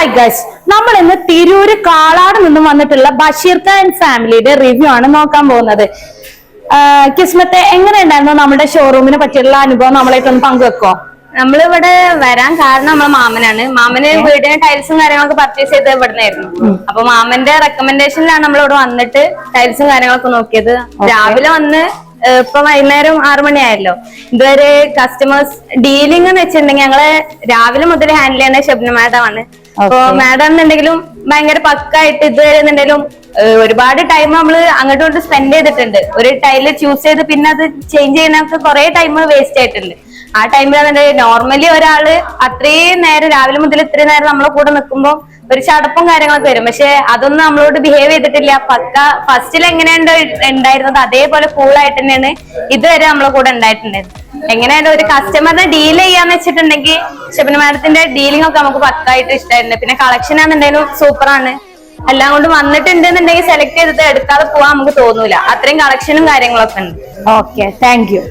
Hi guys, നമ്മൾ ഇന്ന് തിരൂര് കാളാട് നിന്നും വന്നിട്ടുള്ള ബഷീർ ഖാൻ ഫാമിലിയുടെ റിവ്യൂ ആണ് നോക്കാൻ പോകുന്നത്. കിസ്മത്തെ, എങ്ങനെയുണ്ടായിരുന്നു നമ്മുടെ ഷോറൂമിനെ പറ്റിയുള്ള അനുഭവം നമ്മളായിട്ടൊന്ന് പങ്കുവെക്കോ? നമ്മളിവിടെ വരാൻ കാരണം നമ്മളെ മാമനാണ്. മാമന് വീടിന് ടൈൽസും കാര്യങ്ങളൊക്കെ പർച്ചേസ് ചെയ്ത് ഇവിടുന്നായിരുന്നു. അപ്പൊ മാമന്റെ റെക്കമെൻഡേഷനിലാണ് നമ്മളിവിടെ വന്നിട്ട് ടൈൽസും കാര്യങ്ങളൊക്കെ നോക്കിയത്. രാവിലെ വന്ന് ഇപ്പൊ വൈകുന്നേരം 6 മണിയായല്ലോ. ഇതുവരെ കസ്റ്റമേഴ്സ് ഡീലിംഗ് എന്ന് വെച്ചിട്ടുണ്ടെങ്കിൽ ഞങ്ങള് രാവിലെ മുതൽ ഹാൻഡിൽ ചെയ്യുന്ന ഷബ്ന മാഡം ആണ്. അപ്പൊ മാഡം എന്നുണ്ടെങ്കിലും ഭയങ്കര പക്കായിട്ട് ഇതുവരെ എന്നുണ്ടെങ്കിലും ഒരുപാട് ടൈം നമ്മള് അങ്ങോട്ടും ഇങ്ങോട്ട് സ്പെൻഡ് ചെയ്തിട്ടുണ്ട്. ഒരു ടൈല് ചൂസ് ചെയ്ത് പിന്നെ അത് ചേഞ്ച് ചെയ്യുന്നൊക്കെ കുറെ ടൈം വേസ്റ്റ് ആയിട്ടുണ്ട്. ആ ടൈമിൽ നോർമലി ഒരാള് അത്രയും നേരം രാവിലെ മുതൽ ഇത്രയും നേരം നമ്മളെ കൂടെ നിൽക്കുമ്പോൾ ഒരു ചടപ്പും കാര്യങ്ങളൊക്കെ വരും. പക്ഷെ അതൊന്നും നമ്മളോട് ബിഹേവ് ചെയ്തിട്ടില്ല. പക്ക ഫസ്റ്റിൽ എങ്ങനെയുണ്ടോ ഉണ്ടായിരുന്നത് അതേപോലെ കൂളായിട്ട് തന്നെയാണ് ഇതുവരെ നമ്മളെ കൂടെ ഉണ്ടായിട്ടുണ്ടായിരുന്നു. എങ്ങനെയായാലും ഒരു കസ്റ്റമറിനെ ഡീൽ ചെയ്യാന്ന് വെച്ചിട്ടുണ്ടെങ്കിൽ ഷബ്ന മാഡത്തിന്റെ ഡീലിംഗ് ഒക്കെ നമുക്ക് പക്കായിട്ട് ഇഷ്ടമായിട്ടുണ്ട്. പിന്നെ കളക്ഷൻ ആണെന്നുണ്ടെങ്കിലും സൂപ്പറാണ്. എല്ലാം കൊണ്ട് വന്നിട്ടുണ്ടെന്നുണ്ടെങ്കിൽ സെലക്ട് ചെയ്തിട്ട് എടുക്കാതെ പോവാൻ നമുക്ക് തോന്നൂല. അത്രയും കളക്ഷനും കാര്യങ്ങളൊക്കെ ഉണ്ട്. Okay, thank you.